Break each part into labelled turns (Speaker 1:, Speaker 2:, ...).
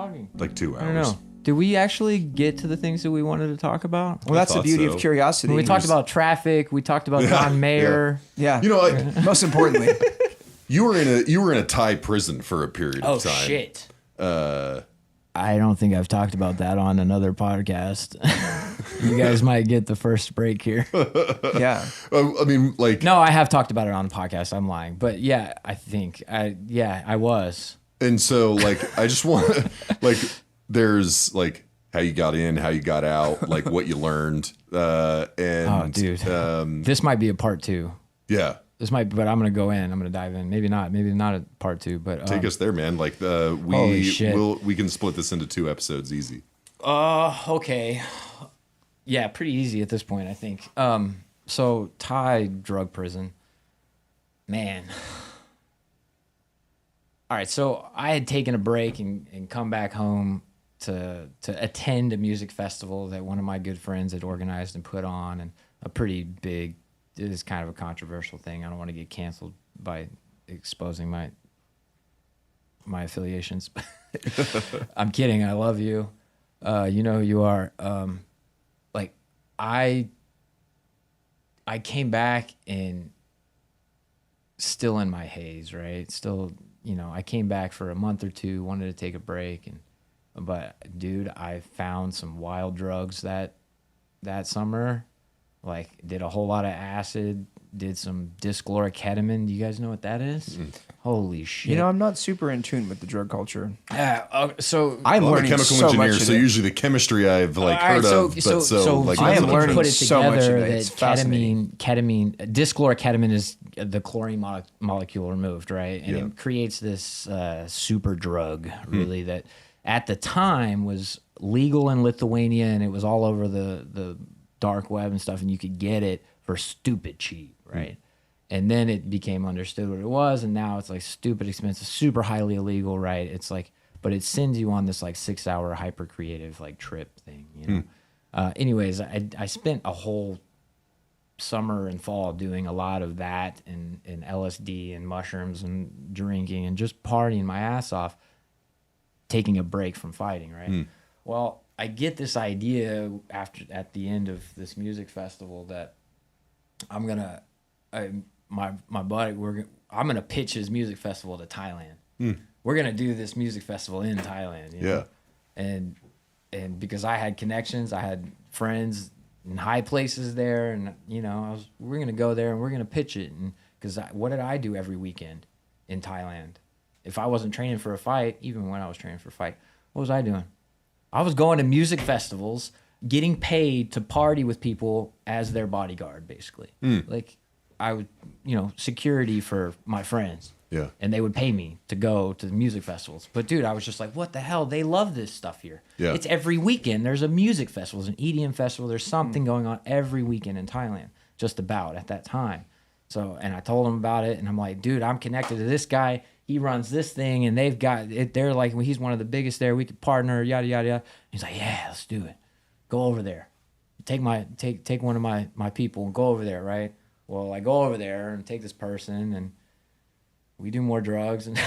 Speaker 1: talking?
Speaker 2: Like 2 hours.
Speaker 1: I don't know. Did we actually get to the things that we wanted to talk about?
Speaker 3: Well, that's the beauty of curiosity.
Speaker 1: We talked about traffic. We talked about John Mayer.
Speaker 3: Yeah.
Speaker 2: You know,
Speaker 3: most importantly,
Speaker 2: you were in a Thai prison for a period of time.
Speaker 1: Oh shit. I don't think I've talked about that on another podcast. You guys might get the first break here.
Speaker 3: Yeah.
Speaker 2: I mean, like...
Speaker 1: No, I have talked about it on the podcast. I'm lying. But yeah, I think. I was.
Speaker 2: And so, like, I just want... like, there's, like, how you got in, how you got out, like, what you learned. And,
Speaker 1: oh, dude. This might be a part 2.
Speaker 2: Yeah.
Speaker 1: But I'm going to go in. I'm going to dive in. Maybe not a part 2, but
Speaker 2: take us there, man. Like we can split this into 2 episodes easy.
Speaker 1: Okay. Yeah, pretty easy at this point, I think. So Thai drug prison. Man. All right, so I had taken a break and come back home to attend a music festival that one of my good friends had organized and put on, and a pretty big. It is kind of a controversial thing. I don't want to get canceled by exposing my affiliations. I'm kidding. I love you. You know who you are. Like I came back and still in my haze, right? Still, you know, I came back for a month or 2, wanted to take a break, but dude, I found some wild drugs that summer. Like, did a whole lot of acid, did some dischloroketamine. Do you guys know what that is? Holy shit.
Speaker 3: You know, I'm not super in tune with the drug culture.
Speaker 1: So
Speaker 3: I'm learning
Speaker 2: a chemical
Speaker 3: so
Speaker 2: engineer,
Speaker 3: much
Speaker 2: so usually the chemistry I've like heard of.
Speaker 1: So
Speaker 2: like
Speaker 3: I am learning
Speaker 1: put it
Speaker 3: so much of
Speaker 1: together
Speaker 3: it.
Speaker 1: that
Speaker 3: It's fascinating.
Speaker 1: dischloroketamine is the chlorine molecule removed, right? And it creates this super drug, really, that at the time was legal in Lithuania, and it was all over the dark web and stuff, and you could get it for stupid cheap, right? And then it became understood what it was, and now it's like stupid expensive, super highly illegal, right? It's like, but it sends you on this like 6-hour hyper creative like trip thing, you know. Anyways, I spent a whole summer and fall doing a lot of that and LSD and mushrooms and drinking and just partying my ass off, taking a break from fighting, right? Well, I get this idea at the end of this music festival that I'm gonna pitch his music festival to Thailand. We're gonna do this music festival in Thailand. You know? And because I had connections, I had friends in high places there, and you know, we're gonna go there and we're gonna pitch it. And because what did I do every weekend in Thailand? If I wasn't training for a fight, even when I was training for a fight, what was I doing? I was going to music festivals, getting paid to party with people as their bodyguard, basically. Like, I would, you know, security for my friends.
Speaker 2: Yeah.
Speaker 1: And they would pay me to go to the music festivals. But, dude, I was just like, what the hell? They love this stuff here.
Speaker 2: Yeah.
Speaker 1: It's every weekend. There's a music festival. There's an EDM festival. There's something going on every weekend in Thailand, just about at that time. So, and I told him about it, and I'm like, dude, I'm connected to this guy. He runs this thing, and they've got it. They're like, well, he's one of the biggest there. We could partner, yada yada yada. He's like, yeah, let's do it. Go over there. Take one of my people and go over there, right? Well, I go over there and take this person, and we do more drugs, and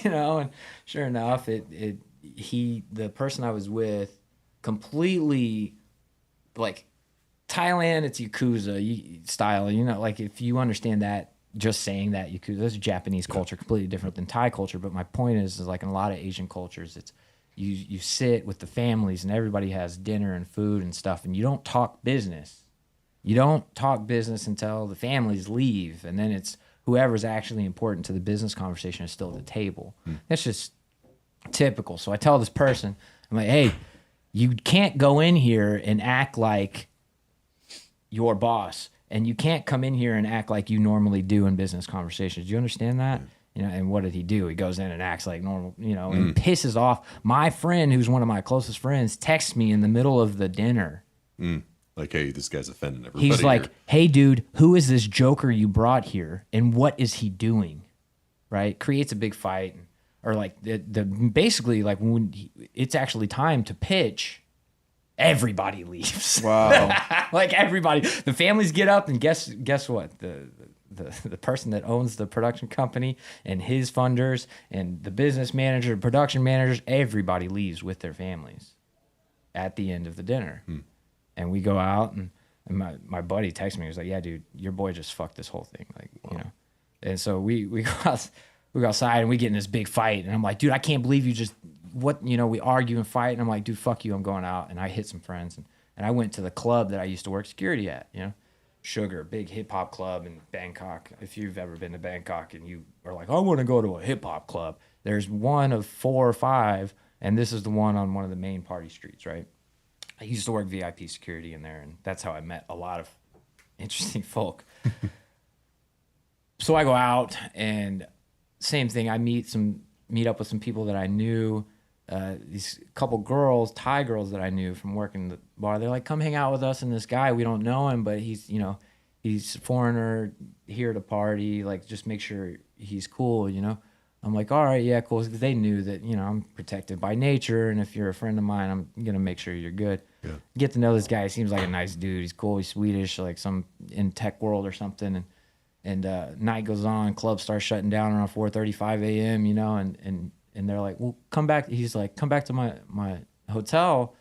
Speaker 1: you know, and sure enough, the person I was with, completely like Thailand. It's Yakuza style, you know, like if you understand that. Just saying that Yakuza, this is Japanese culture, completely different than Thai culture. But my point is like in a lot of Asian cultures, it's you sit with the families and everybody has dinner and food and stuff, and you don't talk business. You don't talk business until the families leave, and then it's whoever's actually important to the business conversation is still at the table. That's just typical. So I tell this person, I'm like, hey, you can't go in here and act like your boss. And you can't come in here and act like you normally do in business conversations. Do you understand that? You know, and what did he do? He goes in and acts like normal, you know, and pisses off my friend, who's one of my closest friends, texts me in the middle of the dinner.
Speaker 2: Like, hey, this guy's offending everybody.
Speaker 1: He's like, hey, dude, who is this joker you brought here? And what is he doing? Right? Creates a big fight. Or like the basically like when it's actually time to pitch, everybody leaves.
Speaker 3: Wow.
Speaker 1: Like everybody, the families get up, and guess what? The person that owns the production company and his funders and the business manager, production managers, everybody leaves with their families at the end of the dinner. And we go out, and my buddy texted me. He was like, "Yeah, dude, your boy just fucked this whole thing." Like, you know. And so we go outside, and we get in this big fight. And I'm like, "Dude, I can't believe you just we argue and fight." And I'm like, "Dude, fuck you. I'm going out." And I hit some friends, and I went to the club that I used to work security at. Sugar, big hip hop club in Bangkok. If you've ever been to Bangkok and you are like, "I want to go to a hip hop club," there's one of 4 or 5, and this is the one on one of the main party streets, right? I used to work VIP security in there, and that's how I met a lot of interesting folk. So I go out, and same thing. I meet up with some people that I knew. These couple girls, Thai girls that I knew from working the bar. They're like, "Come hang out with us and this guy. We don't know him, but he's a foreigner here to party. Like, just make sure he's cool, I'm like, "All right, yeah, cool." 'Cause they knew that, I'm protected by nature, and if you're a friend of mine, I'm gonna make sure you're good.
Speaker 2: Yeah.
Speaker 1: Get to know this guy. He seems like a nice dude. He's cool. He's Swedish, like some in tech world or something. And night goes on. Clubs start shutting down around 4:35 a.m. And they're like, "Well, come back." He's like, "Come back to my hotel,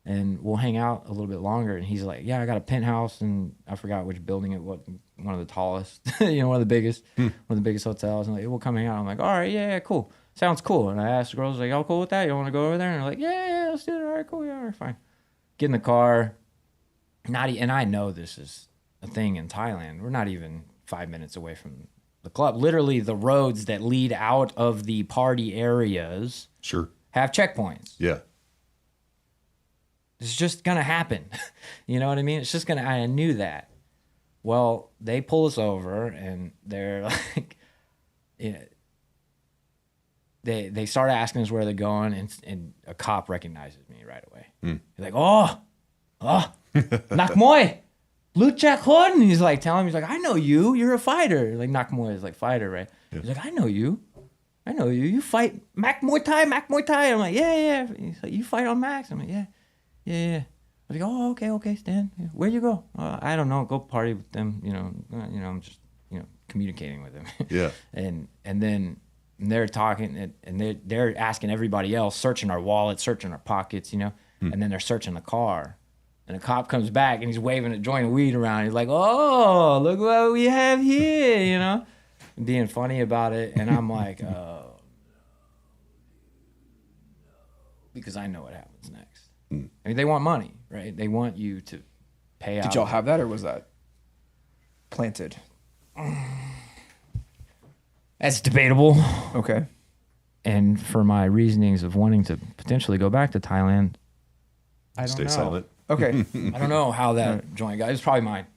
Speaker 1: and we'll hang out a little bit longer." And he's like, "Yeah, I got a penthouse, and I forgot which building it was. One of the tallest, one of the biggest, one of the biggest hotels." And like, "We'll come hang out." I'm like, "All right, yeah, cool, sounds cool." And I asked the girls, like, "Y'all cool with that? You want to go over there?" And they're like, "Yeah, let's do it. All right, cool, yeah, all right, fine." Get in the car. And I know this is a thing in Thailand. We're not even 5 minutes away from the club. Literally, the roads that lead out of the party areas
Speaker 2: Sure.
Speaker 1: have checkpoints.
Speaker 2: Yeah.
Speaker 1: It's just gonna happen. You know what I mean? It's just gonna. I knew that. Well, they pull us over, and they're like, they start asking us where they're going, and a cop recognizes me right away. He's like, "Oh, Nak Moy, Lucha Khon." He's like telling me, he's like, "I know you. You're a fighter." Like Nak Moy is like fighter, right? Yeah. He's like, "I know you. You fight Mac Muay Thai. I'm like, "Yeah." He's like, "You fight on Max?" I'm like, "Yeah." I was like, "Oh, okay, Stan. Where you go?" "I don't know. Go party with them. I'm just, communicating with them."
Speaker 2: Yeah.
Speaker 1: and then they're talking, and they're asking everybody else, searching our wallets, searching our pockets, and then they're searching the car. And a cop comes back, and he's waving a joint of weed around. He's like, "Oh, look what we have here," being funny about it. And I'm like, "Oh, because I know what happens next." I mean, they want money, right? They want you to pay out.
Speaker 3: Did y'all have that, or was that planted?
Speaker 1: That's debatable.
Speaker 3: Okay.
Speaker 1: And for my reasonings of wanting to potentially go back to Thailand, I don't
Speaker 2: Stay
Speaker 1: know.
Speaker 2: silent.
Speaker 3: Okay.
Speaker 1: I don't know how that joint got. It was probably mine.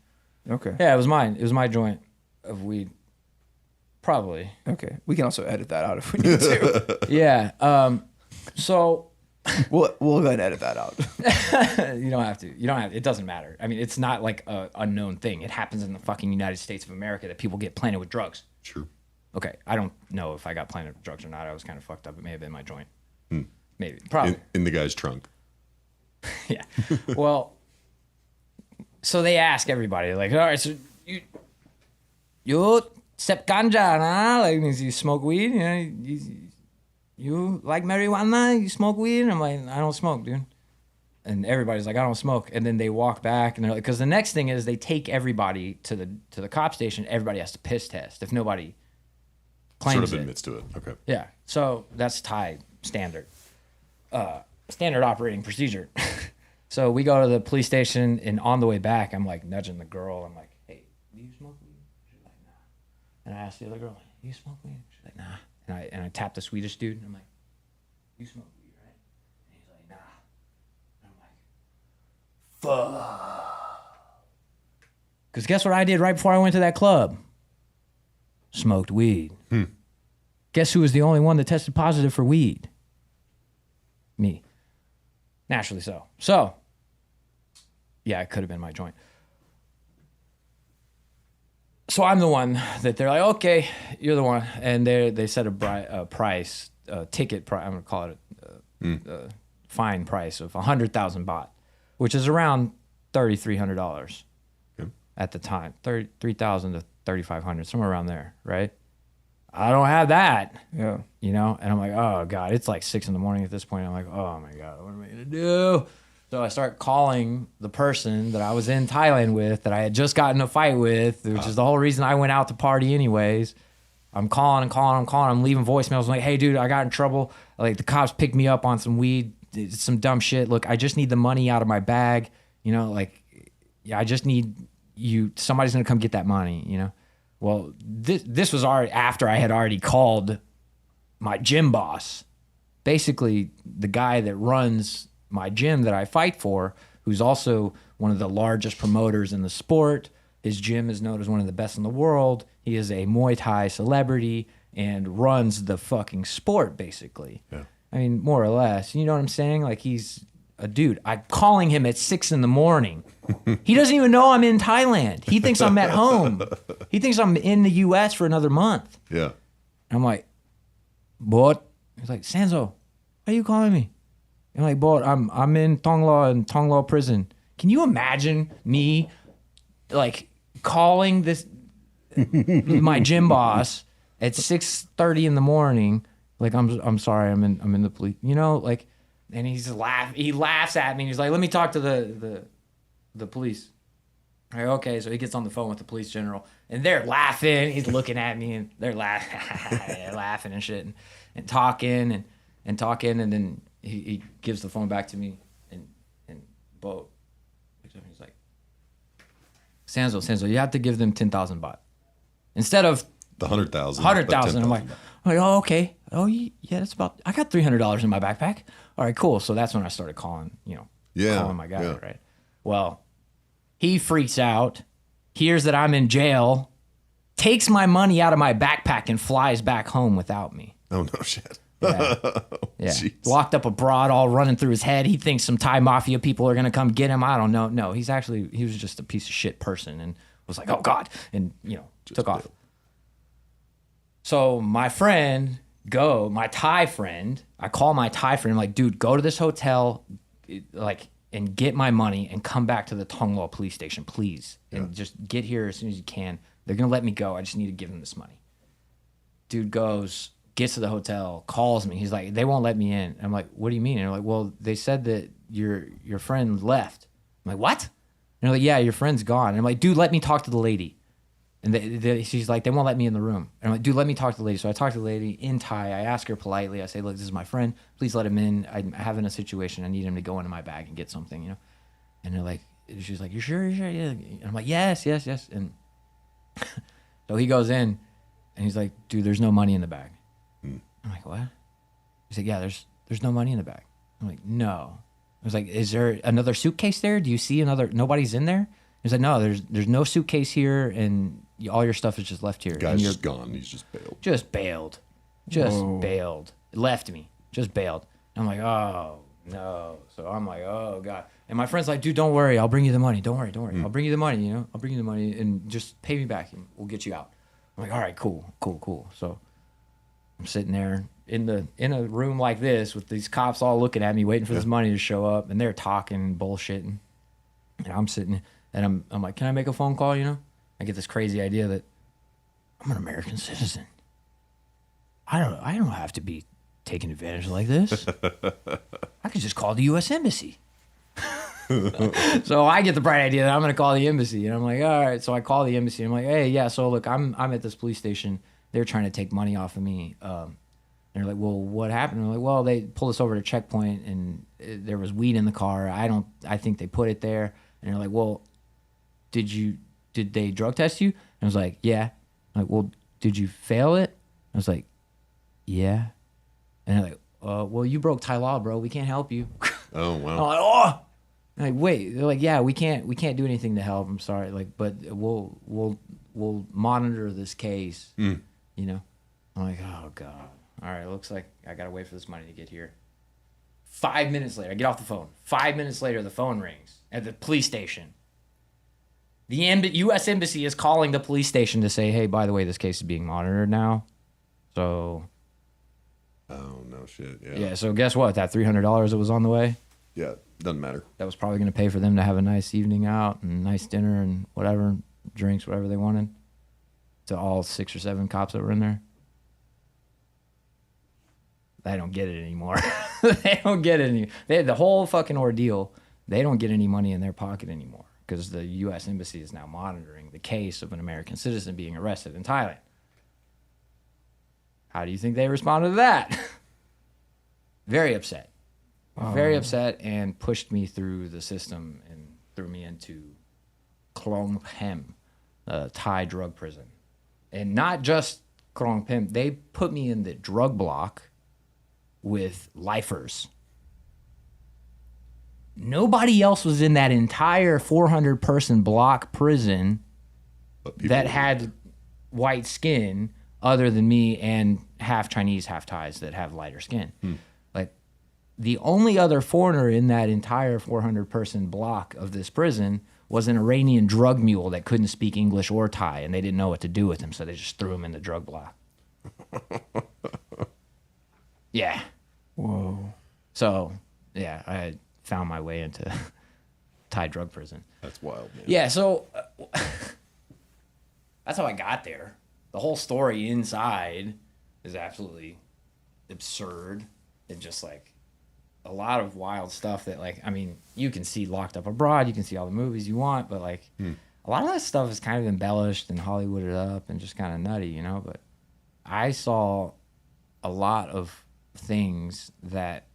Speaker 3: Okay.
Speaker 1: Yeah, it was mine. It was my joint of weed. Probably.
Speaker 3: Okay. We can also edit that out if we need to.
Speaker 1: Yeah. So
Speaker 3: We'll go ahead and edit that out.
Speaker 1: you don't have to. It doesn't matter. I mean, it's not like a unknown thing. It happens in the fucking United States of America that people get planted with drugs.
Speaker 2: True.
Speaker 1: Okay, I don't know if I got planted with drugs or not. I was kind of fucked up. It may have been my joint. Maybe. Probably.
Speaker 2: In the guy's trunk.
Speaker 1: Yeah. Well, so they ask everybody, like, "All right, so you sep ganja, nah? Like, means you smoke weed? You like marijuana? You smoke weed?" And I'm like, "I don't smoke, dude." And everybody's like, "I don't smoke." And then they walk back, and they're like, because the next thing is they take everybody to the cop station. Everybody has to piss test if nobody claims
Speaker 2: Sort of
Speaker 1: it.
Speaker 2: admits to it. Okay.
Speaker 1: Yeah. So that's Thai standard operating procedure. So we go to the police station, and on the way back, I'm like nudging the girl. I'm like, "Hey, do you smoke weed?" She's like, "Nah." And I asked the other girl, "Do you smoke weed?" She's like, "Nah." And I tapped the Swedish dude, and I'm like, "You smoke weed, right?" And he's like, "Nah." And I'm like, "Fuck." Because guess what I did right before I went to that club? Smoked weed. Guess who was the only one that tested positive for weed? Me. Naturally so. So, yeah, it could have been my joint. So I'm the one that they're like, "Okay, you're the one." And they set a price, ticket price, I'm going to call it a fine price of 100,000 baht, which is around $3,300
Speaker 2: Okay.
Speaker 1: at the time, 3,000 to 3,500, somewhere around there, right? I don't have that,
Speaker 3: Yeah.
Speaker 1: you know? And I'm like, oh God, it's like 6 a.m. at this point. I'm like, oh my God, what am I gonna do? So I start calling the person that I was in Thailand with, that I had just gotten in a fight with, which is the whole reason I went out to party anyways. I'm calling and calling and calling. I'm leaving voicemails. I'm like, hey, dude, I got in trouble. Like, the cops picked me up on some weed, some dumb shit. Look, I just need the money out of my bag. You know, like, yeah, I just need you. Somebody's going to come get that money, you know? Well, this was already after I had already called my gym boss. Basically, the guy that runs my gym that I fight for, who's also one of the largest promoters in the sport. His gym is known as one of the best in the world. He is a Muay Thai celebrity and runs the fucking sport, basically.
Speaker 2: Yeah.
Speaker 1: I mean, more or less. You know what I'm saying? Like, he's a dude. I'm calling him at 6 a.m. He doesn't even know I'm in Thailand. He thinks I'm at home. He thinks I'm in the U.S. for another month.
Speaker 2: Yeah.
Speaker 1: And I'm like, what? He's like, Sanzo, why are you calling me? I'm like, boy, I'm in Tonglo prison. Can you imagine me like calling this my gym boss at 6:30 in the morning? Like, I'm sorry, I'm in the police. You know, like, and he laughs at me and he's like, let me talk to the police. All right, okay, so he gets on the phone with the police general and they're laughing. He's looking at me and they're laughing and shit and talking and talking, and then he gives the phone back to me, and Bo picks up and he's like, Sanzo, you have to give them 10,000 baht instead of
Speaker 2: The 100,000.
Speaker 1: 100,000. I'm like, oh, okay. Oh, yeah, that's about. I got $300 in my backpack. All right, cool. So that's when I started calling, calling my guy, right? Well, he freaks out, hears that I'm in jail, takes my money out of my backpack and flies back home without me.
Speaker 2: Oh, no shit.
Speaker 1: Yeah. Yeah.
Speaker 2: Jeez.
Speaker 1: Locked up abroad, all running through his head. He thinks some Thai mafia people are going to come get him. I don't know. No, he was just a piece of shit person and was like, oh God. And, took off. So my Thai friend, I call my Thai friend. I'm like, dude, go to this hotel, and get my money and come back to the Tonglo police station, please. And just get here as soon as you can. They're going to let me go. I just need to give them this money. Dude gets to the hotel, calls me. He's like, they won't let me in. I'm like, what do you mean? And they're like, well, they said that your friend left. I'm like, what? And they're like, yeah, your friend's gone. And I'm like, dude, let me talk to the lady. And she's like, they won't let me in the room. And I'm like, dude, let me talk to the lady. So I talk to the lady in Thai. I ask her politely. I say, look, this is my friend. Please let him in. I'm having a situation. I need him to go into my bag and get something, And they're like, she's like, you sure? Yeah. And I'm like, yes. And so he goes in and he's like, dude, there's no money in the bag. I'm like, what? He's like, yeah, there's no money in the bag. I'm like, no. I was like, is there another suitcase there? Do you see nobody's in there? He's like, no, there's no suitcase here, and all your stuff is just left here.
Speaker 2: The guy's just gone. He's just bailed.
Speaker 1: Bailed. Left me. Just bailed. I'm like, oh, no. So I'm like, oh, God. And my friend's like, dude, don't worry. I'll bring you the money. Don't worry. I'll bring you the money, I'll bring you the money, and just pay me back, and we'll get you out. I'm like, all right, cool. So I'm sitting there in a room like this with these cops all looking at me, waiting for this money to show up, and they're talking and bullshitting. And I'm sitting, and I'm like, can I make a phone call, I get this crazy idea that I'm an American citizen. I don't have to be taken advantage of like this. I could just call the U.S. Embassy. So I get the bright idea that I'm going to call the embassy. And I'm like, all right. So I call the embassy. I'm like, hey, yeah, so look, I'm at this police station. They're trying to take money off of me. And they're like, well, what happened? I'm like, well, they pulled us over to checkpoint and there was weed in the car. I think they put it there. And they're like, well, did they drug test you? And I was like, yeah. I'm like, well, did you fail it? I was like, yeah. And they're like, well, you broke Thai law, bro. We can't help you.
Speaker 2: Oh, wow.
Speaker 1: I'm like, oh. I'm like, wait. They're like, yeah, we can't do anything to help. I'm sorry. Like, but we'll monitor this case. I'm like, oh God. All right. Looks like I gotta wait for this money to get here. 5 minutes later, I get off the phone. 5 minutes later, the phone rings at the police station. The U.S. Embassy is calling the police station to say, hey, by the way, this case is being monitored now. So.
Speaker 2: Oh, no shit. Yeah.
Speaker 1: Yeah, so guess what? That $300 that was on the way,
Speaker 2: Yeah, doesn't matter.
Speaker 1: That was probably going to pay for them to have a nice evening out and nice dinner and whatever, drinks, whatever they wanted, to all 6 or 7 cops that were in there. They don't get it anymore. They don't get it anymore. The whole fucking ordeal, they don't get any money in their pocket anymore because the U.S. Embassy is now monitoring the case of an American citizen being arrested in Thailand. How do you think they responded to that? Very upset. Very upset, and pushed me through the system and threw me into Krong Phem, a Thai drug prison. And not just Krong Phem, they put me in the drug block with lifers. Nobody else was in that entire 400-person block prison that had white skin other than me and half Chinese, half Thais that have lighter skin. Like, the only other foreigner in that entire 400-person block of this prison was an Iranian drug mule that couldn't speak English or Thai, and they didn't know what to do with him, so they just threw him in the drug block. Yeah.
Speaker 3: Whoa.
Speaker 1: So, yeah, I found my way into Thai drug prison.
Speaker 2: That's wild, man.
Speaker 1: Yeah, so that's how I got there. The whole story inside is absolutely absurd and just like a lot of wild stuff that, like, I mean, you can see Locked Up Abroad, you can see all the movies you want, but like a lot of that stuff is kind of embellished and Hollywooded up and just kind of nutty, you know. But I saw a lot of things that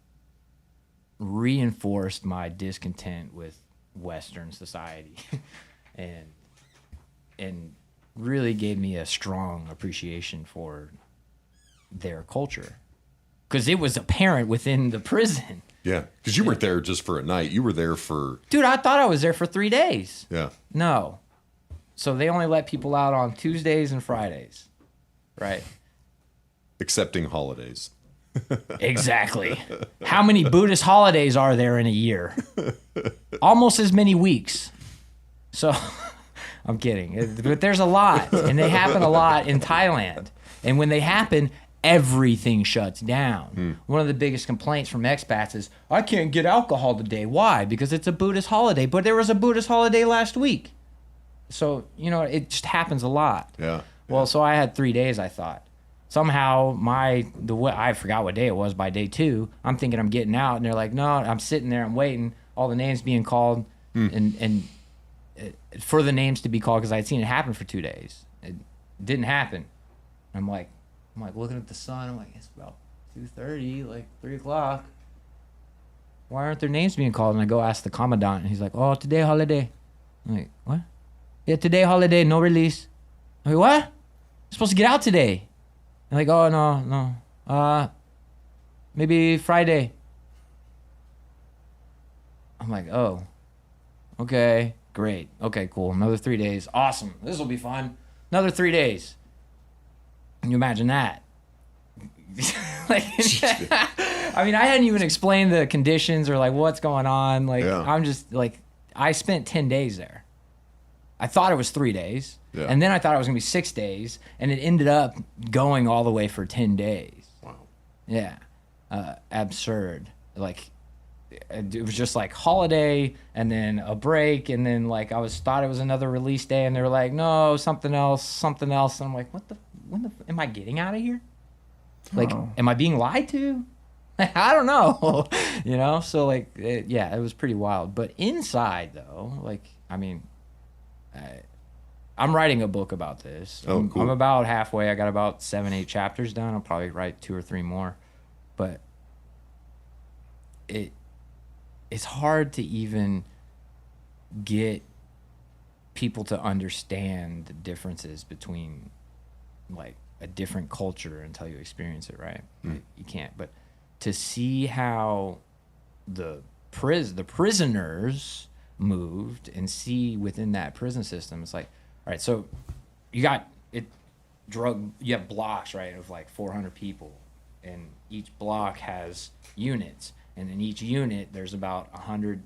Speaker 1: reinforced my discontent with Western society and really gave me a strong appreciation for their culture, because it was apparent within the prison.
Speaker 2: Yeah, because you weren't there just for a night. You were there for...
Speaker 1: Dude, I thought I was there for 3 days.
Speaker 2: Yeah.
Speaker 1: No. So they only let people out on Tuesdays and Fridays, right?
Speaker 2: Accepting holidays.
Speaker 1: Exactly. How many Buddhist holidays are there in a year? Almost as many weeks. So, I'm kidding. But there's a lot, and they happen a lot in Thailand. And when they happen, everything shuts down. One of the biggest complaints from expats is, I can't get alcohol today. Why? Because it's a Buddhist holiday. But there was a Buddhist holiday last week. So, you know, it just happens a lot.
Speaker 2: Yeah.
Speaker 1: Well, so I had 3 days, I thought. Somehow I forgot what day it was by day 2. I'm thinking I'm getting out, and they're like, no, I'm sitting there, I'm waiting, all the names being called, and for the names to be called, because I'd seen it happen for 2 days. It didn't happen. I'm like looking at the sun. I'm like, it's about 2:30, like 3 o'clock. Why aren't their names being called? And I go ask the commandant, and he's like, oh, today holiday. I'm like, what? Yeah, today holiday, no release. I'm like, what? I'm supposed to get out today. I'm like, oh, no. Maybe Friday. I'm like, oh, okay, great. Okay, cool. Another 3 days. Awesome. This will be fun. Another 3 days. Can you imagine that? Like, I mean, I hadn't even explained the conditions or like what's going on. Like,
Speaker 2: Yeah.
Speaker 1: I'm just like, I spent 10 days there. I thought it was 3 days.
Speaker 2: Yeah.
Speaker 1: And then I thought it was going to be 6 days. And it ended up going all the way for 10 days.
Speaker 2: Wow.
Speaker 1: Yeah. Absurd. Like, it was just like holiday and then a break. And then like thought it was another release day. And they were like, no, something else. And I'm like, when am I getting out of here? Like, am I being lied to? I don't know. You know? So like, it was pretty wild. But inside though, like, I mean, I'm writing a book about this.
Speaker 2: Oh, cool.
Speaker 1: I'm about halfway. I got about 7-8 chapters done. I'll probably write 2 or 3 more. But it's hard to even get people to understand the differences between like a different culture until you experience it, right? You can't. But to see how the prisoners moved and see within that prison system, it's like, all right, so you have blocks, right, of like 400 people, and each block has units, and in each unit there's about 100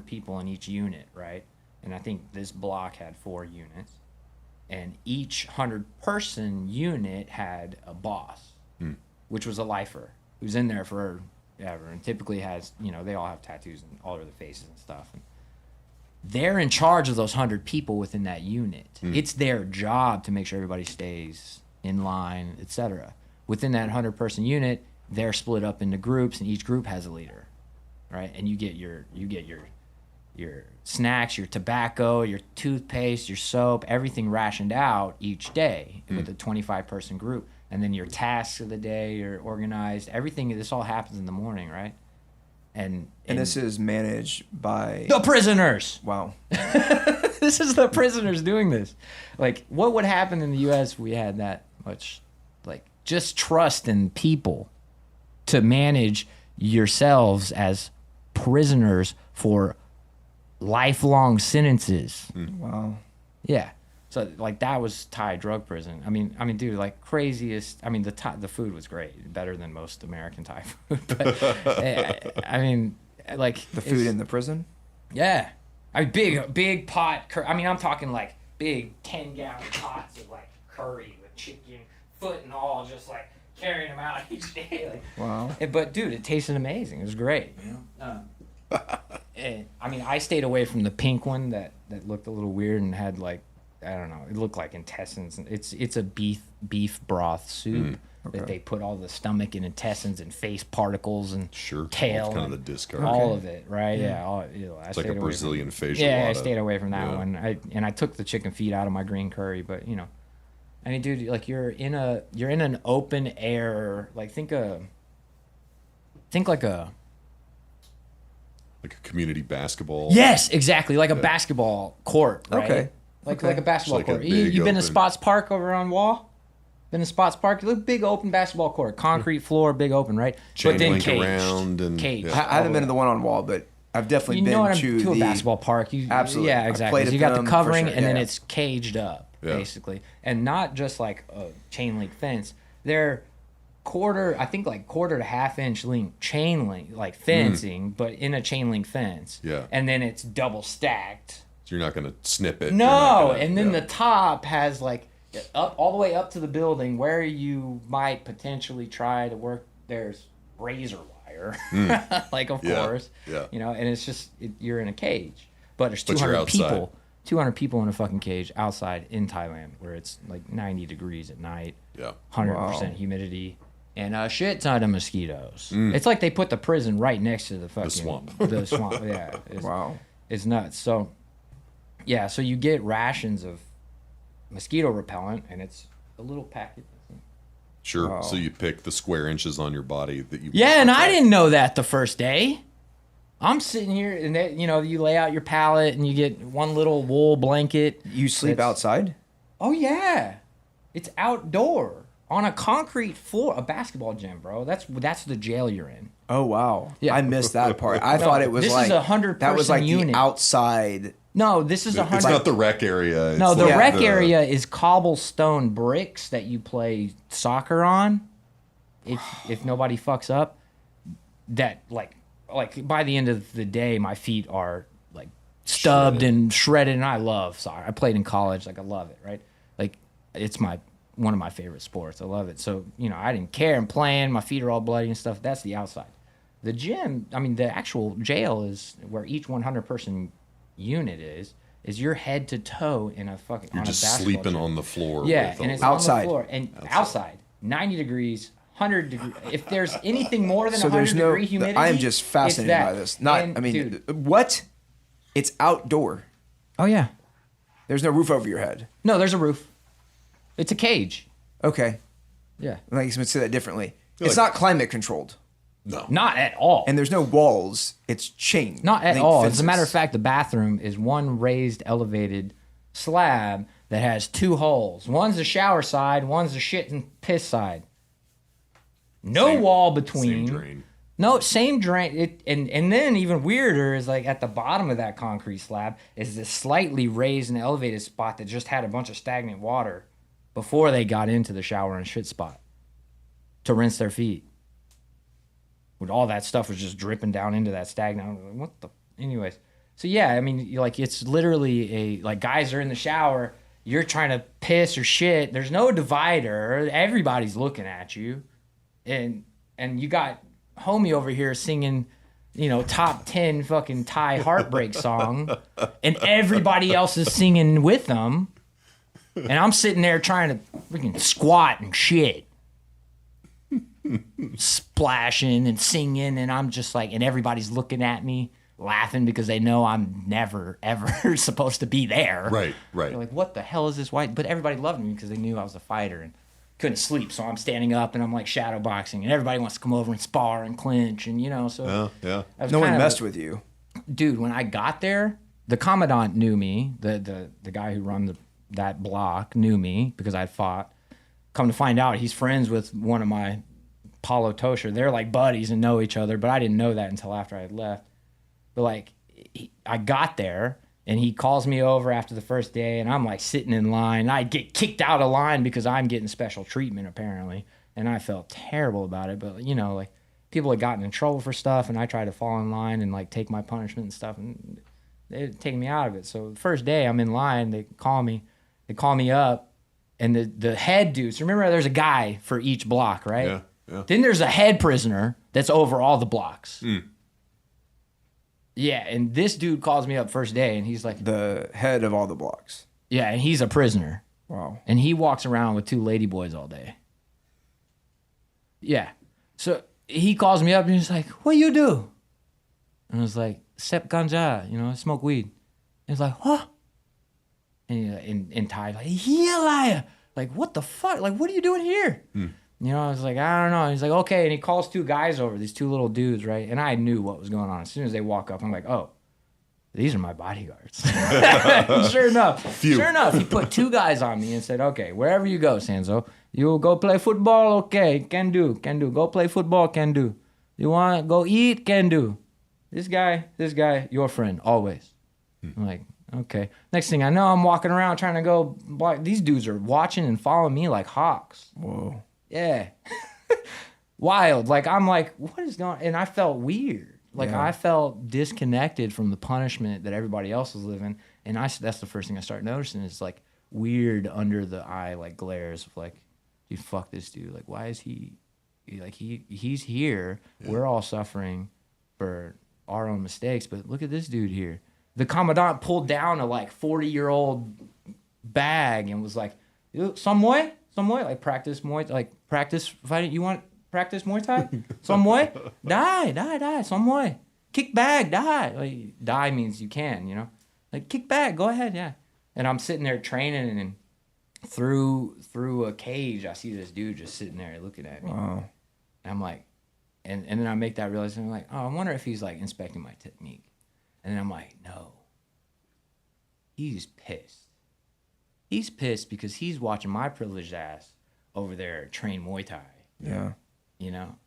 Speaker 1: people in each unit, right? And I think this block had 4 units, and each 100-person unit had a boss, which was a lifer who's in there for ever, and typically has, they all have tattoos and all over their faces and stuff. And they're in charge of those 100 people within that unit. It's their job to make sure everybody stays in line, etc. Within that 100-person unit, they're split up into groups, and each group has a leader, right? And you get your snacks, your tobacco, your toothpaste, your soap, everything rationed out each day with a 25-person group. And then your tasks of the day are organized. Everything, this all happens in the morning, right? And
Speaker 3: this is managed by
Speaker 1: the prisoners.
Speaker 3: Wow.
Speaker 1: This is the prisoners doing this. Like, what would happen in the U.S. if we had that much, like, just trust in people to manage yourselves as prisoners for lifelong sentences?
Speaker 3: Wow.
Speaker 1: Yeah. So, like, that was Thai drug prison. I mean, dude, like, craziest. I mean, the food was great, better than most American Thai food. But I mean, like,
Speaker 3: The food in the prison?
Speaker 1: yeah, I mean, big pot. I mean, I'm talking like big 10-gallon pots of like curry with chicken, foot and all, just like carrying them out each day. Like,
Speaker 3: Wow.
Speaker 1: but dude, it tasted amazing. It was great. And, I mean, I stayed away from the pink one that looked a little weird and had like, I don't know, it looked like intestines. It's a beef broth soup that they put all the stomach and intestines and face particles and tail,
Speaker 2: kind of the discard,
Speaker 1: all of it, right? Yeah,
Speaker 2: it's like a Brazilian facial.
Speaker 1: Yeah, I stayed away from that one. I took the chicken feet out of my green curry, but I mean, dude, like you're in an open air, like think like a
Speaker 2: community basketball.
Speaker 1: Yes, exactly, like a basketball court, right?
Speaker 3: Okay.
Speaker 1: Like a basketball
Speaker 2: Like a
Speaker 1: court.
Speaker 2: big
Speaker 1: You've been to
Speaker 2: open-
Speaker 1: Spots Park over on Wall? Been to Spots Park? Look, big open basketball court, concrete floor, big open, right?
Speaker 2: Chain link
Speaker 1: caged.
Speaker 2: around and-
Speaker 1: caged.
Speaker 2: yeah.
Speaker 3: I haven't been to the one on Wall, but I've definitely
Speaker 1: You know what
Speaker 3: been
Speaker 1: I'm to a
Speaker 3: the
Speaker 1: basketball park.
Speaker 3: Absolutely.
Speaker 1: Yeah,
Speaker 3: I've
Speaker 1: exactly.
Speaker 3: played
Speaker 1: So you
Speaker 3: at
Speaker 1: got
Speaker 3: them
Speaker 1: the
Speaker 3: for
Speaker 1: covering,
Speaker 3: sure,
Speaker 1: and then
Speaker 3: yeah.
Speaker 1: it's caged up,
Speaker 2: Yeah.
Speaker 1: basically, and not just like a chain link fence. They're quarter to half inch link chain link, like fencing, but in a chain link fence.
Speaker 2: Yeah.
Speaker 1: And then it's double stacked.
Speaker 2: So you're not going to snip it.
Speaker 1: No, and then the top has like up all the way up to the building where you might potentially try to work. There's razor wire, like of course,
Speaker 2: yeah.
Speaker 1: and it's just you're in a cage, but there's
Speaker 2: But you're
Speaker 1: 200
Speaker 2: outside.
Speaker 1: people, 200 people in a fucking cage outside in Thailand where it's like 90 degrees at night,
Speaker 2: Yeah.
Speaker 1: 100% humidity. And a shit ton of mosquitoes. It's like they put the prison right next to the fucking
Speaker 2: swamp.
Speaker 1: The swamp, yeah.
Speaker 3: Wow.
Speaker 1: It's nuts. So, yeah, so you get rations of mosquito repellent, and it's a little packet.
Speaker 2: Sure.
Speaker 3: Wow.
Speaker 2: So you pick the square inches on your body that you.
Speaker 1: Yeah, and I didn't know that the first day. I'm sitting here, and you lay out your pallet, and you get one little wool blanket.
Speaker 3: You sleep
Speaker 1: That's-
Speaker 3: outside?
Speaker 1: Oh yeah, it's outdoor on a concrete floor, a basketball gym, bro. That's the jail you're in.
Speaker 3: Oh wow.
Speaker 1: Yeah.
Speaker 3: I missed that part. I thought it was
Speaker 1: this
Speaker 3: like
Speaker 1: is 100
Speaker 3: that was like
Speaker 1: unit.
Speaker 3: the outside.
Speaker 1: No, this is a
Speaker 2: It's
Speaker 1: 100.
Speaker 2: not the rec area. It's
Speaker 1: No, the
Speaker 2: like
Speaker 1: rec area is cobblestone bricks that you play soccer on. If nobody fucks up, that like by the end of the day, my feet are like stubbed and shredded, and I love soccer. I played in college, like I love it, right? Like it's one of my favorite sports. I love it. So I didn't care. I'm playing. My feet are all bloody and stuff. That's the outside. The gym, I mean, the actual jail is where each 100-person unit is your head to toe in a fucking.
Speaker 2: You're
Speaker 1: on
Speaker 2: just
Speaker 1: a basketball
Speaker 2: sleeping
Speaker 1: gym.
Speaker 2: on the floor.
Speaker 1: Yeah,
Speaker 2: with
Speaker 1: and
Speaker 2: all
Speaker 1: it's
Speaker 2: the-
Speaker 1: on
Speaker 3: Outside.
Speaker 1: the floor and outside 90 degrees, 100 degrees. If there's anything more than
Speaker 3: So
Speaker 1: 100
Speaker 3: there's no.
Speaker 1: degree humidity,
Speaker 3: I am just
Speaker 1: it's
Speaker 3: fascinated
Speaker 1: that.
Speaker 3: by this. Not.
Speaker 1: And,
Speaker 3: I mean,
Speaker 1: dude,
Speaker 3: what? It's outdoor.
Speaker 1: oh yeah,
Speaker 3: There's no roof over your head.
Speaker 1: no, there's a roof. It's a cage.
Speaker 3: Okay.
Speaker 1: Yeah,
Speaker 3: Like, let's say that differently.
Speaker 2: You're
Speaker 3: It's
Speaker 2: like-
Speaker 3: not climate controlled,
Speaker 2: No.
Speaker 1: not at all.
Speaker 3: and there's no walls. It's chain.
Speaker 1: Not at
Speaker 3: link
Speaker 1: all. As
Speaker 3: fences.
Speaker 1: a matter of fact, the bathroom is one raised, elevated slab that has two holes. One's the shower side, one's the shit and piss side. No
Speaker 2: Same-
Speaker 1: wall between.
Speaker 2: Same drain.
Speaker 1: No, same drain. And then even weirder is like at the bottom of that concrete slab is this slightly raised and elevated spot that just had a bunch of stagnant water before they got into the shower and shit spot to rinse their feet. With all that stuff was just dripping down into that stagnant. I was like, what the? Anyways, so yeah, I mean, like it's literally like guys are in the shower. You're trying to piss or shit. There's no divider. Everybody's looking at you, and you got homie over here singing, top 10 fucking Thai heartbreak song, and everybody else is singing with them, and I'm sitting there trying to freaking squat and shit, splashing and singing, and I'm just like, and everybody's looking at me, laughing because they know I'm never ever supposed to be there.
Speaker 2: Right.
Speaker 1: They're like, what the hell is this white? But everybody loved me because they knew I was a fighter and couldn't sleep. So I'm standing up and I'm like shadow boxing, and everybody wants to come over and spar and clinch, and so
Speaker 2: Yeah.
Speaker 3: No one messed with you.
Speaker 1: Dude, when I got there, the commandant knew me. The guy who run that block knew me because I'd fought. Come to find out, he's friends with one of my Paulo Tosher. They're like buddies and know each other, but I didn't know that until after I had left. But like, I got there, and he calls me over after the first day, and I'm like sitting in line. I get kicked out of line because I'm getting special treatment apparently, and I felt terrible about it. But like people had gotten in trouble for stuff, and I tried to fall in line and like take my punishment and stuff, and they'd taken me out of it. So the first day I'm in line, they call me up, and the head dudes. Remember, there's a guy for each block, right?
Speaker 2: Yeah.
Speaker 1: Then there's a head prisoner that's over all the blocks. Yeah, and this dude calls me up first day, and he's like,
Speaker 3: The head of all the blocks.
Speaker 1: yeah, and he's a prisoner.
Speaker 3: Wow.
Speaker 1: And he walks around with two ladyboys all day. Yeah. So he calls me up, and he's like, what you do? And I was like, sep ganja, smoke weed. And he's like, what? And in Thai, like, yeah, like, what the fuck? Like, what are you doing here? I was like, I don't know. And he's like, okay. And he calls two guys over, these two little dudes, right? And I knew what was going on. As soon as they walk up, I'm like, oh, these are my bodyguards. Sure enough, he put two guys on me and said, okay, wherever you go, Sanzo, you go play football, okay, can do. Go play football, can do. You want to go eat, can do. This guy, your friend, always. I'm like, okay. Next thing I know, I'm walking around trying to go. These dudes are watching and following me like hawks.
Speaker 3: Whoa.
Speaker 1: Yeah. Wild. Like, I'm like, what is going on? And I felt weird. Like, I felt disconnected from the punishment that everybody else was living. And that's the first thing I started noticing is, like, weird under the eye, like, glares of, like, dude, fuck this dude. Like, why is he's here. Yeah. We're all suffering for our own mistakes. But look at this dude here. The commandant pulled down a, like, 40-year-old bag and was like, some way, like, practice fighting. You want practice Muay Thai? Some way? Die. Some way. Kick back, die. Like, die means you can, Like, kick back, go ahead, yeah. And I'm sitting there training, and through a cage, I see this dude just sitting there looking at me.
Speaker 3: Wow.
Speaker 1: And I'm like, and then I make that realization, I'm like, oh, I wonder if he's, like, inspecting my technique. And then I'm like, no. He's pissed. He's pissed because he's watching my privileged ass over there train Muay Thai.
Speaker 3: Yeah.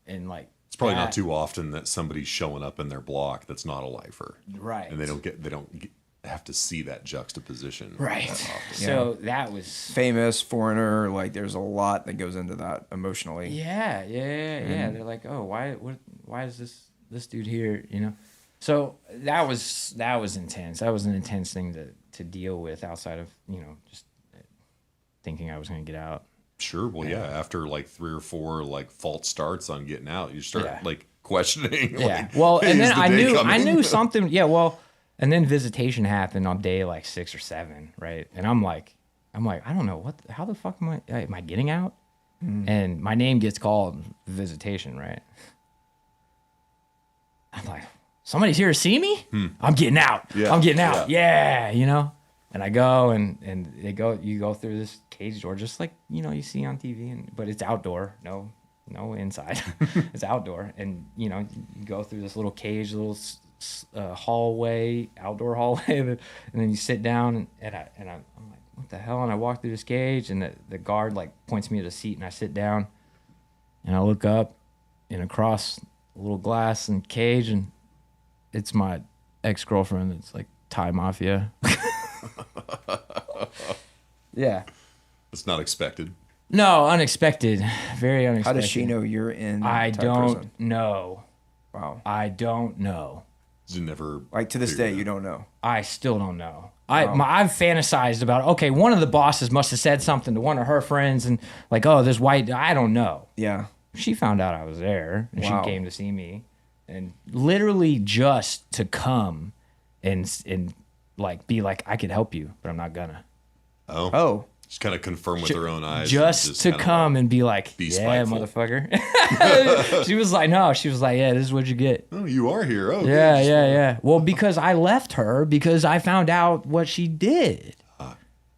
Speaker 1: And like,
Speaker 2: It's probably not too often that somebody's showing up in their block that's not a lifer,
Speaker 1: right?
Speaker 2: And they don't have to see that juxtaposition,
Speaker 1: right? So that was
Speaker 3: famous foreigner. Like, there's a lot that goes into that emotionally.
Speaker 1: Yeah. They're like, oh, why is this dude here? So that was intense. That was an intense thing to deal with outside of just thinking I was going to get out.
Speaker 2: Sure. Well, yeah. After like 3 or 4 like false starts on getting out, you start like questioning.
Speaker 1: Yeah.
Speaker 2: Like,
Speaker 1: well, and then I knew
Speaker 2: coming?
Speaker 1: something. Yeah. Well, and then visitation happened on day like 6 or 7, right? And I'm like, I don't know how the fuck am I getting out? And my name gets called visitation, right? I'm like, somebody's here to see me? I'm getting out.
Speaker 2: Yeah.
Speaker 1: I'm getting out. Yeah. And I go and you go through this cage door just like, you see on TV, but it's outdoor. No inside. It's outdoor. And, you go through this little cage, little hallway, outdoor hallway. And then you sit down and I'm like, what the hell? And I walk through this cage and the guard like points me to a seat and I sit down and I look up and across a little glass and cage and it's my ex-girlfriend that's like Thai mafia. Yeah.
Speaker 2: It's not expected.
Speaker 1: No, unexpected. Very unexpected.
Speaker 3: How does she know you're in
Speaker 1: I
Speaker 3: Thai
Speaker 1: don't
Speaker 3: prison?
Speaker 1: know.
Speaker 3: Wow.
Speaker 1: I don't know.
Speaker 2: You never
Speaker 3: Like, to this day, you don't know.
Speaker 1: I still don't know. I've fantasized about, okay, one of the bosses must have said something to one of her friends and like, oh, this white, I don't know.
Speaker 3: Yeah.
Speaker 1: she found out I was there, and
Speaker 3: Wow.
Speaker 1: she came to see me, and literally just to come and like be like, I could help you, but I'm not gonna.
Speaker 3: Oh.
Speaker 2: Just kind of confirm with her own eyes.
Speaker 1: Just to
Speaker 2: kinda
Speaker 1: come and be like,
Speaker 2: be
Speaker 1: yeah,
Speaker 2: spiteful.
Speaker 1: motherfucker. She was like, no. She was like, yeah, this is what you get.
Speaker 2: Oh, you are here. Oh,
Speaker 1: Yeah,
Speaker 2: good.
Speaker 1: yeah. Well, because I left her because I found out what she did.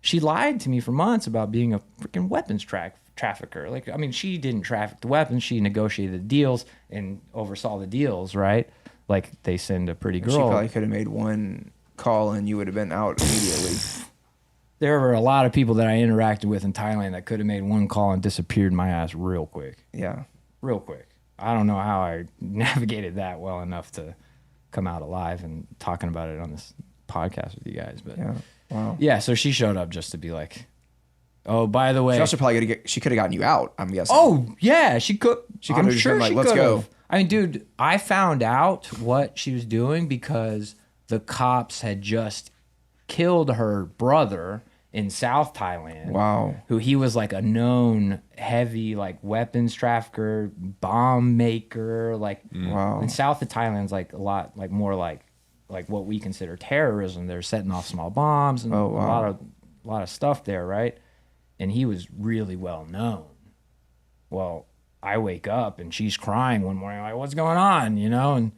Speaker 1: She lied to me for months about being a freaking weapons trafficker. Like, I mean, she didn't traffic the weapons. She negotiated deals and oversaw the deals, right? Like, they send a pretty girl.
Speaker 3: She probably could have made one call and you would have been out immediately.
Speaker 1: There were a lot of people that I interacted with in Thailand that could have made one call and disappeared my ass real quick.
Speaker 3: Yeah.
Speaker 1: Real quick. I don't know how I navigated that well enough to come out alive and talking about it on this podcast with you guys. But
Speaker 3: Yeah. Wow.
Speaker 1: yeah, so she showed up just to be like, oh, by the way.
Speaker 3: She also probably she could have gotten you out, I'm guessing.
Speaker 1: Oh, yeah, she could.
Speaker 3: She could have just been like,
Speaker 1: she
Speaker 3: let's
Speaker 1: could've.
Speaker 3: go.
Speaker 1: I mean, dude, I found out what she was doing because the cops had just killed her brother in South Thailand.
Speaker 3: Wow.
Speaker 1: Who he was like a known heavy like weapons trafficker, bomb maker. Like
Speaker 3: Wow.
Speaker 1: in South of Thailand's like a lot like more like what we consider terrorism. They're setting off small bombs and
Speaker 3: Oh, wow.
Speaker 1: a lot of stuff there, right? And he was really well known. Well, I wake up and she's crying one morning, like, what's going on? You know? And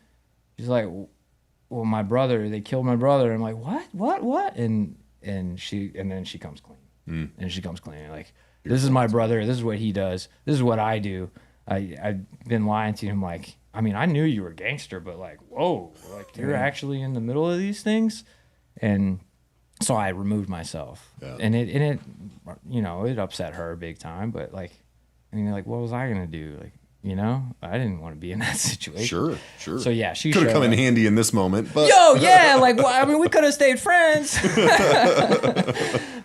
Speaker 1: she's like, well, my brother, they killed my brother. I'm like, what? And then she comes clean. And she comes clean. Like, this is my brother. This is what he does. This is what I do. I've been lying to him. Like, I mean, I knew you were a gangster, but like, whoa, like you're actually in the middle of these things. And so I removed myself.
Speaker 2: Yeah.
Speaker 1: And it, you know, it upset her big time. But like, I mean, like, what was I gonna do? Like, you know, I didn't want to be in that situation.
Speaker 2: Sure.
Speaker 1: So yeah, she
Speaker 2: could have
Speaker 1: showed
Speaker 2: come in
Speaker 1: up.
Speaker 2: handy in this moment, but
Speaker 1: Yo, yeah, like, well, I mean, we could have stayed friends.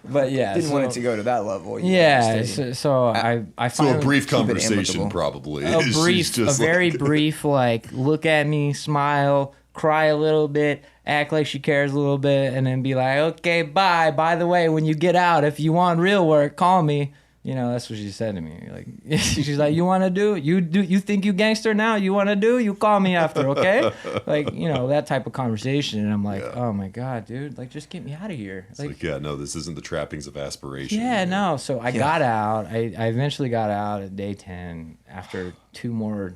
Speaker 1: But yeah,
Speaker 3: Didn't want it to go to that level. You
Speaker 1: Yeah,
Speaker 3: wanted to stay-
Speaker 1: so I
Speaker 2: so
Speaker 1: finally
Speaker 2: a brief
Speaker 3: it
Speaker 2: conversation
Speaker 3: amicable.
Speaker 2: probably.
Speaker 1: a
Speaker 2: She's
Speaker 1: brief, a
Speaker 2: just
Speaker 1: very
Speaker 2: like-
Speaker 1: brief, like, look at me, smile, cry a little bit, act like she cares a little bit, and then be like, okay, bye. By the way, when you get out, if you want real work, call me. You know, that's what she said to me. Like, she's like, you want to do? You think you gangster now? You want to do? You call me after, okay? Like, you know, that type of conversation. And I'm like, oh my God, dude, like, just get me out of here.
Speaker 2: It's like, yeah, no, this isn't the trappings of aspiration.
Speaker 1: Yeah,
Speaker 2: here.
Speaker 1: no. So I got out. I eventually got out at day 10 after 2 more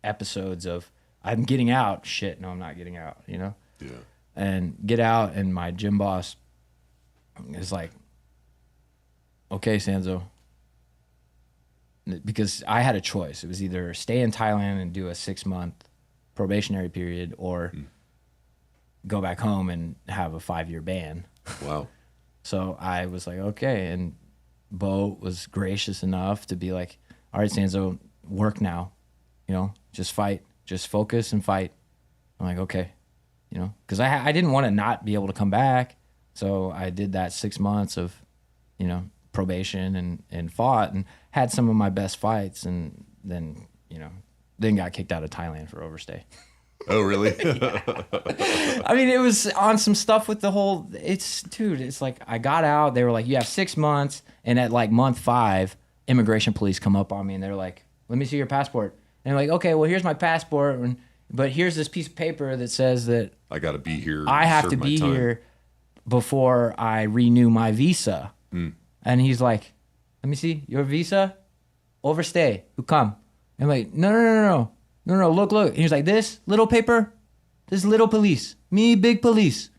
Speaker 1: episodes of I'm getting out. Shit, no, I'm not getting out, you know?
Speaker 2: Yeah.
Speaker 1: And get out, and my gym boss is like, okay, Sanzo. Because I had a choice. It was either stay in Thailand and do a 6-month probationary period or go back home and have a 5-year ban.
Speaker 2: Wow.
Speaker 1: So I was like, okay. And Bo was gracious enough to be like, all right, Sanzo, work now. You know, just fight. Just focus and fight. I'm like, okay. You know, because I didn't want to not be able to come back. So I did that 6 months of, you know, probation and fought and had some of my best fights. And then, you know, then got kicked out of Thailand for overstay.
Speaker 2: Oh, really?
Speaker 1: I mean, it was on some stuff with the whole, it's like I got out, they were like, you have 6 months. And at like month 5, immigration police come up on me and they're like, let me see your passport. And they're like, okay, well, here's my passport. But here's this piece of paper that says that
Speaker 2: I got to be here.
Speaker 1: I have
Speaker 2: serve
Speaker 1: to
Speaker 2: my
Speaker 1: be
Speaker 2: time.
Speaker 1: here before I renew my visa. And he's like, let me see your visa, overstay, who come? I'm like, no, look. And he's like, this little paper, this little police, me big police.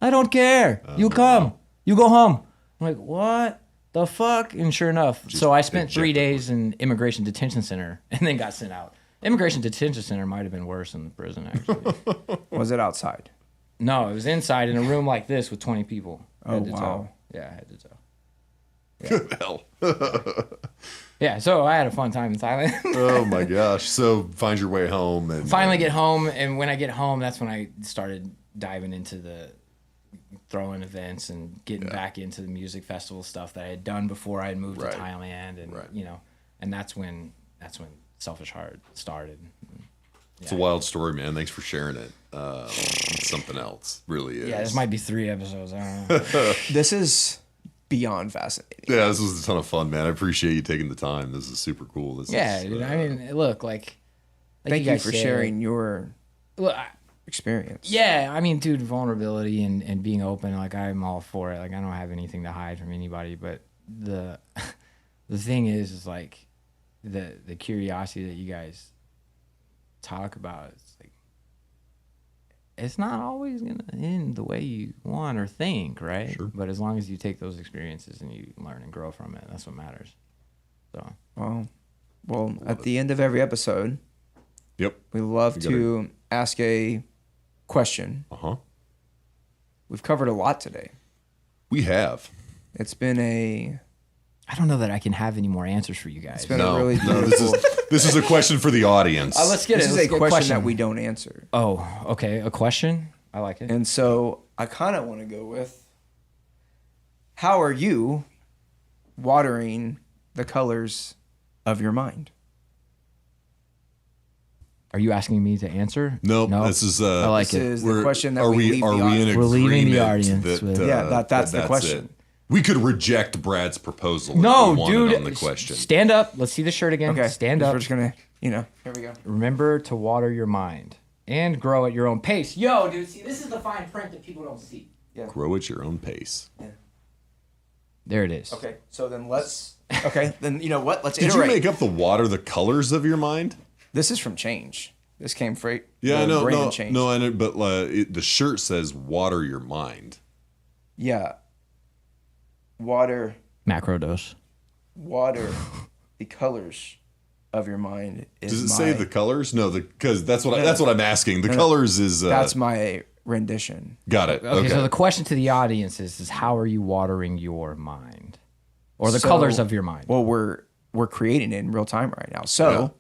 Speaker 1: I don't care. You come, you go home. I'm like, what the fuck? And sure enough, so I spent 3 days in immigration detention center and then got sent out. Immigration detention center might have been worse than the prison, actually.
Speaker 3: Was it outside?
Speaker 1: No, it was inside in a room like this with 20 people.
Speaker 3: Oh,
Speaker 1: Head to toe.
Speaker 3: wow.
Speaker 1: Yeah, head to toe.
Speaker 2: Good hell.
Speaker 1: Yeah, so I had a fun time in Thailand.
Speaker 2: Oh my gosh. So find your way home and
Speaker 1: Finally get home, and when I get home, that's when I started diving into the throwing events and getting back into the music festival stuff that I had done before I had moved
Speaker 2: Right.
Speaker 1: to Thailand, and you know, and that's when Selfish Heart started.
Speaker 2: It's a wild story, man. Thanks for sharing it. It's something else. Really is.
Speaker 1: Yeah, this might be 3 episodes. I don't know.
Speaker 3: This is beyond fascinating.
Speaker 2: Yeah, this was a ton of fun, man. I appreciate you taking the time. This is super cool. This
Speaker 1: Yeah,
Speaker 2: is,
Speaker 1: dude. I mean, look, like
Speaker 3: Thank you
Speaker 1: guys
Speaker 3: for
Speaker 1: said,
Speaker 3: sharing your
Speaker 1: Look,
Speaker 3: experience.
Speaker 1: yeah, I mean, dude, vulnerability and being open, like I'm all for it. Like I don't have anything to hide from anybody, but the the thing is like the curiosity that you guys talk about, it's like it's not always gonna end the way you want or think, right?
Speaker 2: Sure.
Speaker 1: But as long as you take those experiences and you learn and grow from it, that's what matters. So
Speaker 3: Well, at the end of every episode,
Speaker 2: Yep.
Speaker 3: we love
Speaker 2: You gotta-
Speaker 3: to ask a question.
Speaker 2: Uh-huh.
Speaker 3: We've covered a lot today.
Speaker 2: We have.
Speaker 3: It's been a
Speaker 1: I don't know that I can have any more answers for you guys.
Speaker 3: It's been
Speaker 2: No,
Speaker 3: a really
Speaker 2: no,
Speaker 3: beautiful.
Speaker 2: this is a question for the audience.
Speaker 1: Let's get
Speaker 3: This
Speaker 1: it.
Speaker 3: is
Speaker 1: Let's
Speaker 3: a
Speaker 1: get
Speaker 3: question that we don't answer.
Speaker 1: Oh, okay. A question? I like it.
Speaker 3: And so I kind of want to go with, how are you watering the colors of your mind?
Speaker 1: Are you asking me to answer?
Speaker 2: Nope,
Speaker 1: No.
Speaker 2: this is
Speaker 1: I like
Speaker 3: This
Speaker 1: it.
Speaker 3: is the question that
Speaker 2: are
Speaker 3: we leave
Speaker 2: are
Speaker 3: the
Speaker 2: we in
Speaker 3: audience.
Speaker 1: We're leaving the
Speaker 2: agreement
Speaker 1: audience with-
Speaker 3: Yeah, that's the question.
Speaker 2: it? We could reject Brad's proposal. if
Speaker 1: No,
Speaker 2: we wanted
Speaker 1: dude.
Speaker 2: On the question.
Speaker 1: Stand up. Let's see the shirt again.
Speaker 3: Okay.
Speaker 1: Stand up.
Speaker 3: We're just gonna, here we go.
Speaker 1: Remember to water your mind and grow at your own pace. Yo, dude. See, this is the fine print that people don't see.
Speaker 2: Grow at your own pace.
Speaker 1: There it is.
Speaker 3: Okay, so then let's. Okay, then you know what? Let's
Speaker 2: Did
Speaker 3: iterate.
Speaker 2: you make up the water, the colors of your mind?
Speaker 3: This is from Change. This came from
Speaker 2: Yeah, I know. No,
Speaker 3: Change.
Speaker 2: no, I know. But the shirt says "water your mind."
Speaker 3: Yeah. Water
Speaker 1: Macro dose.
Speaker 3: the colors of your mind is
Speaker 2: Does it say the colors? No, because that's what I'm asking. The
Speaker 3: No.
Speaker 2: colors is
Speaker 3: That's my rendition.
Speaker 2: got it.
Speaker 1: Okay, so the question to the audience is how are you watering your mind? Or the
Speaker 3: So-
Speaker 1: colors of your mind?
Speaker 3: Well, we're creating it in real time right now. So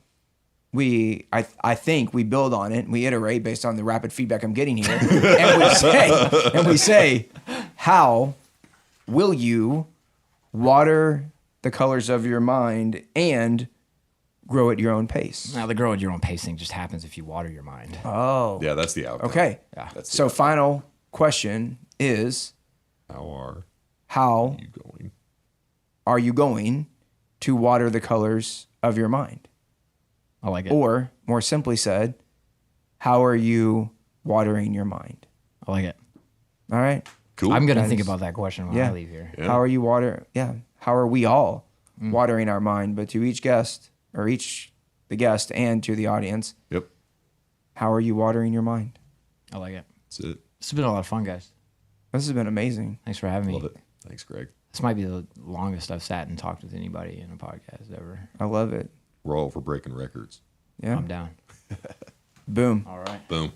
Speaker 3: I think we build on it and we iterate based on the rapid feedback I'm getting here. and we say, how will you water the colors of your mind and grow at your own pace?
Speaker 1: Now, the grow at your own pace thing just happens if you water your mind.
Speaker 3: Oh.
Speaker 2: yeah, that's the outcome.
Speaker 3: Okay.
Speaker 1: Yeah.
Speaker 2: That's the
Speaker 3: So final question is,
Speaker 2: how
Speaker 3: how
Speaker 2: are you going?
Speaker 3: are you going to water the colors of your mind?
Speaker 1: I like it.
Speaker 3: Or, more simply said, how are you watering your mind?
Speaker 1: I like it.
Speaker 3: All right.
Speaker 2: Cool.
Speaker 1: I'm going to
Speaker 3: That
Speaker 1: think
Speaker 3: is-
Speaker 1: about that question when
Speaker 3: Yeah.
Speaker 1: I leave here.
Speaker 2: Yeah.
Speaker 3: How are you how are we all watering our mind? But to each guest, or the guest and to the audience,
Speaker 2: Yep.
Speaker 3: how are you watering your mind?
Speaker 1: I like it.
Speaker 2: That's it.
Speaker 1: This has been a lot of fun, guys.
Speaker 3: This has been amazing.
Speaker 1: Thanks for having
Speaker 2: Love
Speaker 1: me.
Speaker 2: it. Thanks, Greg.
Speaker 1: This might be the longest I've sat and talked with anybody in a podcast ever.
Speaker 3: I love it.
Speaker 2: We're all for breaking records.
Speaker 3: Yeah.
Speaker 1: I'm down.
Speaker 3: Boom.
Speaker 1: All right.
Speaker 2: Boom.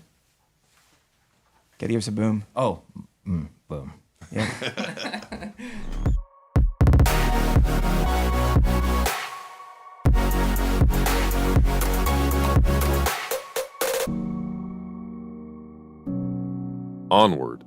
Speaker 3: Gotta give us a boom.
Speaker 1: Oh, boom.
Speaker 3: Yeah.
Speaker 2: Onward